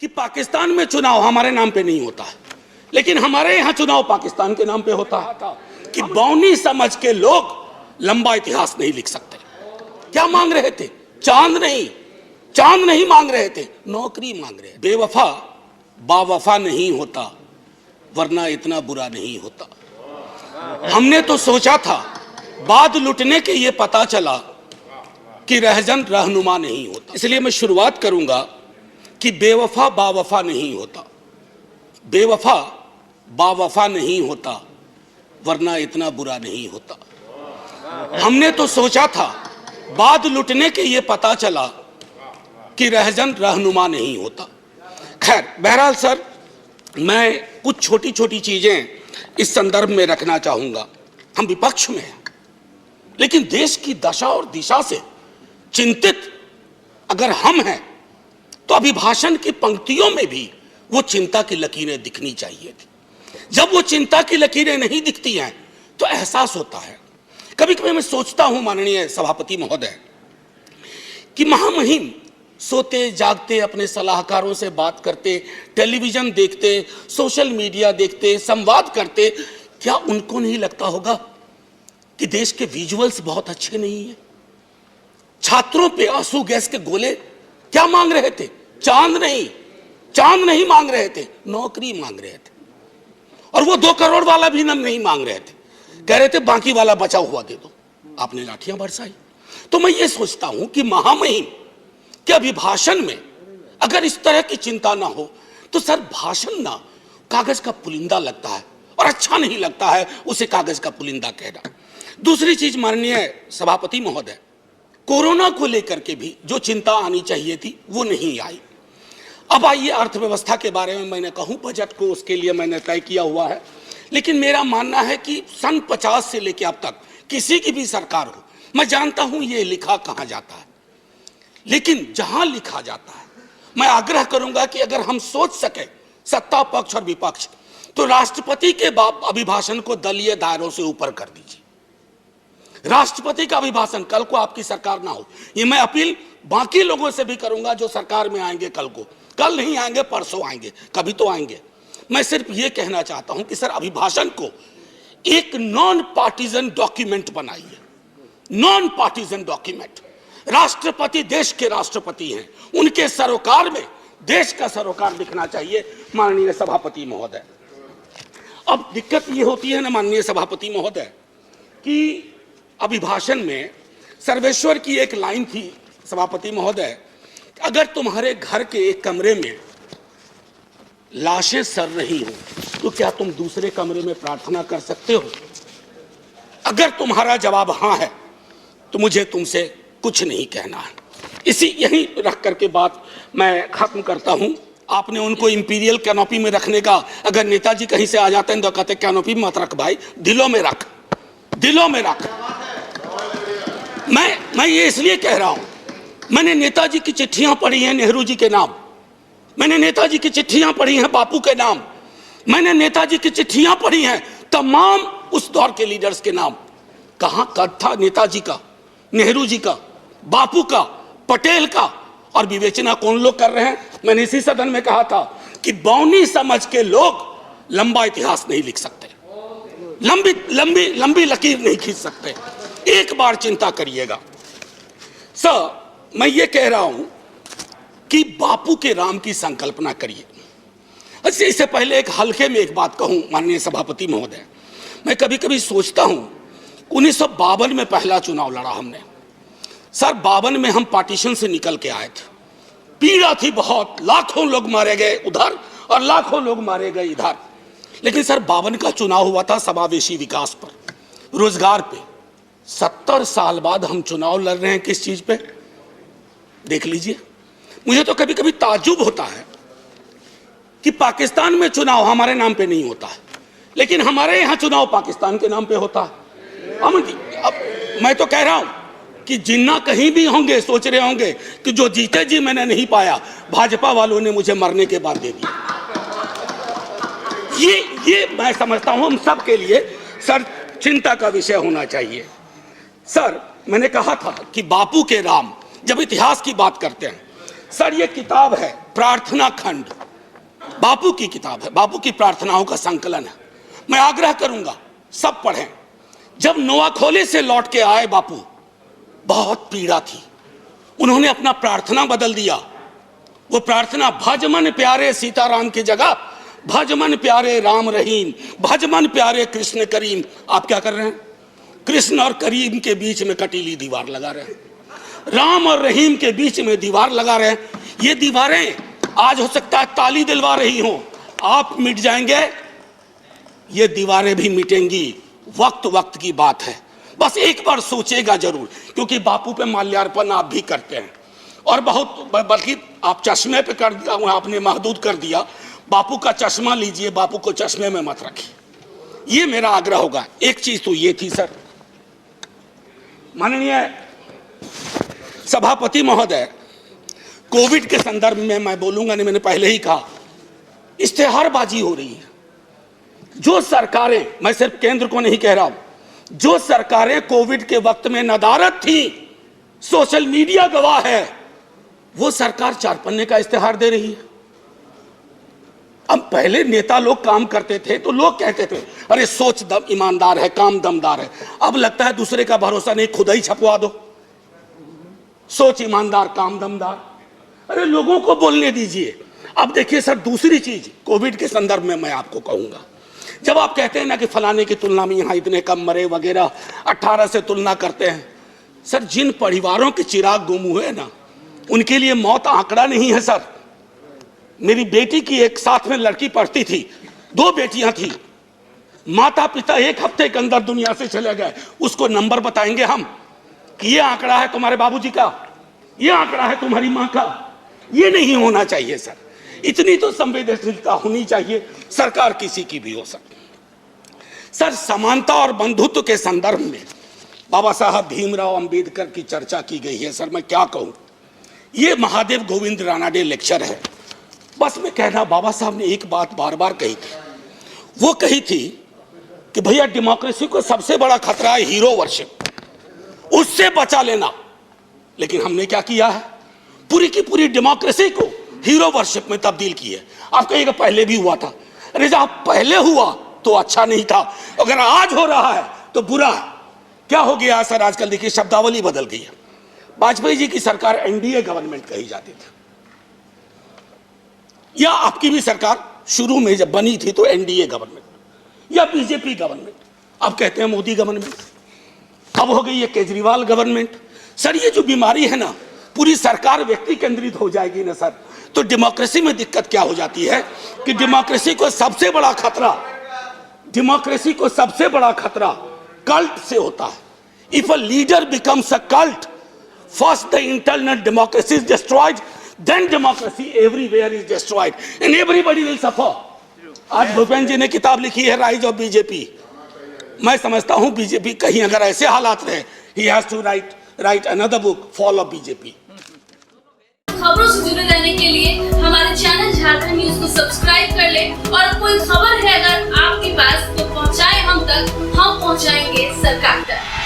कि पाकिस्तान में चुनाव हमारे नाम पे नहीं होता है, लेकिन हमारे यहाँ चुनाव पाकिस्तान के नाम पे होता है। कि बौनी समझ के लोग लंबा इतिहास नहीं लिख सकते। क्या मांग रहे थे? चांद नहीं मांग रहे थे, नौकरी मांग रहे थे। बेवफा बावफा नहीं होता, वरना इतना बुरा नहीं होता। हमने तो सोचा था, बाद लुटने के ये पता चला कि रहजन रहनुमा नहीं होता। इसलिए मैं शुरुआत करूंगा कि बेवफा बावफा नहीं होता, बेवफा बावफा नहीं होता, वरना इतना बुरा नहीं होता। हमने तो सोचा था, बाद लुटने के ये पता चला कि रहजन रहनुमा नहीं होता। खैर, बहरहाल सर, मैं कुछ छोटी छोटी चीजें इस संदर्भ में रखना चाहूंगा। हम विपक्ष में हैं, लेकिन देश की दशा और दिशा से चिंतित अगर हम हैं तो अभिभाषण की पंक्तियों में भी वो चिंता की लकीरें दिखनी चाहिए थी। जब वो चिंता की लकीरें नहीं दिखती हैं तो एहसास होता है। कभी कभी मैं सोचता हूं माननीय सभापति महोदय कि महामहिम सोते जागते अपने सलाहकारों से बात करते, टेलीविजन देखते, सोशल मीडिया देखते, संवाद करते, क्या उनको नहीं लगता होगा कि देश के विजुअल्स बहुत अच्छे नहीं है? छात्रों पे आंसू गैस के गोले क्या मांग रहे थे? चांद नहीं मांग रहे थे, नौकरी मांग रहे थे। और वो 2 करोड़ वाला भी नहीं मांग रहे थे, कह रहे थे बाकी वाला बचा हुआ दे दो। आपने लाठियां बरसाई। तो मैं ये सोचता हूं कि महामहिम के अभिभाषण में अगर इस तरह की चिंता ना हो तो सर भाषण ना कागज का पुलिंदा लगता है, और अच्छा नहीं लगता है उसे कागज का पुलिंदा कहना। दूसरी चीज माननीय सभापति महोदय, कोरोना को लेकर के भी जो चिंता आनी चाहिए थी वो नहीं आई। अब आइए अर्थव्यवस्था के बारे में मैंने कहूं, बजट को उसके लिए मैंने तय किया हुआ है, लेकिन मेरा मानना है कि सन 50 से लेकर अब तक किसी की भी सरकार हो, मैं जानता हूं ये लिखा कहां जाता है, लेकिन जहां लिखा जाता है मैं आग्रह करूंगा कि अगर हम सोच सके सत्ता पक्ष और विपक्ष, तो राष्ट्रपति के अभिभाषण को दलीय दायरों से ऊपर कर दीजिए। राष्ट्रपति का अभिभाषण, कल को आपकी सरकार ना हो, ये मैं अपील बाकी लोगों से भी करूंगा जो सरकार में आएंगे कल को, कल नहीं आएंगे परसों आएंगे, कभी तो आएंगे। मैं सिर्फ ये कहना चाहता हूं कि सर अभिभाषण को एक नॉन पार्टीजन डॉक्यूमेंट बनाइए, नॉन पार्टीजन डॉक्यूमेंट। राष्ट्रपति देश के राष्ट्रपति हैं, उनके सरोकार में देश का सरोकार दिखना चाहिए माननीय सभापति महोदय। अब दिक्कत ये होती है ना माननीय सभापति महोदय कि अभिभाषण में सर्वेश्वर की एक लाइन थी सभापति महोदय, अगर तुम्हारे घर के एक कमरे में लाशें सड़ रही हो तो क्या तुम दूसरे कमरे में प्रार्थना कर सकते हो? अगर तुम्हारा जवाब हां है तो मुझे तुमसे कुछ नहीं कहना है। यही रख करके बात मैं खत्म करता हूं। आपने उनको इंपीरियल कैनोपी में रखने का, अगर नेताजी कहीं से आ जाते हैं तो कहते कैनोपी मत रख भाई, दिलों में रख, दिलों में रख। मैं ये इसलिए कह रहा हूं, मैंने नेताजी की चिट्ठियां पढ़ी हैं नेहरू जी के नाम, मैंने नेताजी की चिट्ठियां पढ़ी हैं बापू के नाम, मैंने नेताजी की चिट्ठियां पढ़ी हैं तमाम उस दौर के लीडर्स के नाम। कहां कद था नेताजी का, नेहरू जी का, बापू का, पटेल का, और विवेचना कौन लोग कर रहे हैं? मैंने इसी सदन में कहा था कि बौनी समझ के लोग लंबा इतिहास नहीं लिख सकते, लंबी लकीर नहीं खींच सकते। एक बार चिंता करिएगा सर, मैं ये कह रहा हूं कि बापू के राम की संकल्पना करिए। अच्छा, इससे पहले एक हल्के में एक बात कहूं माननीय सभापति महोदय, मैं कभी कभी सोचता हूं 1952 में पहला चुनाव लड़ा हमने सर। 52 में हम पार्टीशन से निकल के आए थे, पीड़ा थी बहुत, लाखों लोग मारे गए उधर और लाखों लोग मारे गए इधर। लेकिन सर 52 का चुनाव हुआ था समावेशी विकास पर, रोजगार पे। 70 साल बाद हम चुनाव लड़ रहे हैं किस चीज पे? देख लीजिए। मुझे तो कभी कभी ताज्जुब होता है कि पाकिस्तान में चुनाव हमारे नाम पे नहीं होता है, लेकिन हमारे यहां चुनाव पाकिस्तान के नाम पे होता है। अमन जी, अब मैं तो कह रहा हूं कि जिन्ना कहीं भी होंगे सोच रहे होंगे कि जो जीते जी मैंने नहीं पाया, भाजपा वालों ने मुझे मरने के बाद दे दिया। ये मैं समझता हूं हम सब के लिए सर चिंता का विषय होना चाहिए। सर, मैंने कहा था कि बापू के राम, जब इतिहास की बात करते हैं सर, ये किताब है प्रार्थना खंड बापू की किताब है, बापू की प्रार्थनाओं का संकलन है। मैं आग्रह करूंगा सब पढ़ें। जब नोआखोले से लौट के आए बापू, बहुत पीड़ा थी, उन्होंने अपना प्रार्थना बदल दिया। वो प्रार्थना भजमन प्यारे सीताराम की जगह भजमन प्यारे राम रहीम, भजमन प्यारे कृष्ण करीम। आप क्या कर रहे हैं? कृष्ण और करीम के बीच में कटीली दीवार लगा रहे हैं, राम और रहीम के बीच में दीवार लगा रहे हैं। ये दीवारें आज हो सकता है ताली दिलवा रही हों, आप मिट जाएंगे, ये दीवारें भी मिटेंगी। वक्त वक्त की बात है, बस एक बार सोचेगा जरूर, क्योंकि बापू पे माल्यार्पण आप भी करते हैं और बहुत, बल्कि आप चश्मे पे कर दिया, आपने महदूद कर दिया। बापू का चश्मा लीजिए, बापू को चश्मे में मत रखिए, ये मेरा आग्रह होगा। एक चीज तो ये थी सर, माननीय सभापति महोदय, कोविड के संदर्भ में मैं बोलूंगा नहीं, मैंने पहले ही कहा, इश्तेहारबाजी हो रही है। जो सरकारें, मैं सिर्फ केंद्र को नहीं कह रहा हूं, जो सरकारें कोविड के वक्त में नदारद थी, सोशल मीडिया गवाह है, वो सरकार 4 पन्ने का इश्तेहार दे रही है। अब पहले नेता लोग काम करते थे तो लोग कहते थे अरे सोच दम ईमानदार है, काम दमदार है। अब लगता है दूसरे का भरोसा नहीं, खुद ही छपवा दो, सोच ईमानदार काम दमदार। अरे लोगों को बोलने दीजिए। अब देखिए सर, दूसरी चीज कोविड के संदर्भ में मैं आपको कहूंगा, जब आप कहते हैं ना कि फलाने की तुलना में यहाँ इतने कम मरे वगैरह, 18 से तुलना करते हैं, सर जिन परिवारों के चिराग गुम हुए ना, उनके लिए मौत आंकड़ा नहीं है सर। मेरी बेटी की एक साथ में लड़की पढ़ती थी, 2 बेटियां थी, माता पिता 1 हफ्ते के अंदर दुनिया से चले गए। उसको नंबर बताएंगे हम कि ये आंकड़ा है तुम्हारे बाबूजी का, ये आंकड़ा है तुम्हारी माँ का। ये नहीं होना चाहिए सर, इतनी तो संवेदनशीलता होनी चाहिए, सरकार किसी की भी हो सकती। सर समानता और बंधुत्व के संदर्भ में बाबा साहब भीमराव अंबेडकर की चर्चा की गई है। सर मैं क्या कहूं, ये महादेव गोविंद रानाडे लेक्चर है। बस मैं कहना, बाबा साहब ने एक बात बार बार कही थी, वो कही थी कि भैया डेमोक्रेसी को सबसे बड़ा खतरा है हीरो वर्शिप, उससे बचा लेना। लेकिन हमने क्या किया है, पूरी की पूरी डेमोक्रेसी को हीरो वर्शिप में तब्दील की है। आप कहिएगा पहले भी हुआ था, अरे जब पहले हुआ तो अच्छा नहीं था, अगर आज हो रहा है तो बुरा है। क्या हो गया सर, आजकल देखिए शब्दावली बदल गई है। वाजपेयी जी की सरकार एनडीए गवर्नमेंट कही जाती थी, या आपकी भी सरकार शुरू में जब बनी थी तो एनडीए गवर्नमेंट या बीजेपी गवर्नमेंट, अब कहते हैं मोदी गवर्नमेंट, अब हो गई ये केजरीवाल गवर्नमेंट। सर ये जो बीमारी है ना, पूरी सरकार व्यक्ति केंद्रित हो जाएगी ना सर, तो डेमोक्रेसी में दिक्कत क्या हो जाती है कि डेमोक्रेसी को सबसे बड़ा खतरा कल्ट से होता है। If a leader becomes a cult, first the internal democracy is destroyed, then democracy everywhere is destroyed and everybody will suffer. आज भूपेंद्र जी ने किताब लिखी है राइज ऑफ बीजेपी। मैं समझता हूं बीजेपी कहीं अगर ऐसे हालात रहे, he has to write another book, Fall of BJP. खबरों से जुड़े रहने के लिए हमारे चैनल झारखंड न्यूज को सब्सक्राइब कर ले और कोई खबर है अगर आपके पास तो पहुंचाए हम तक, हम पहुंचाएंगे सरकार तक।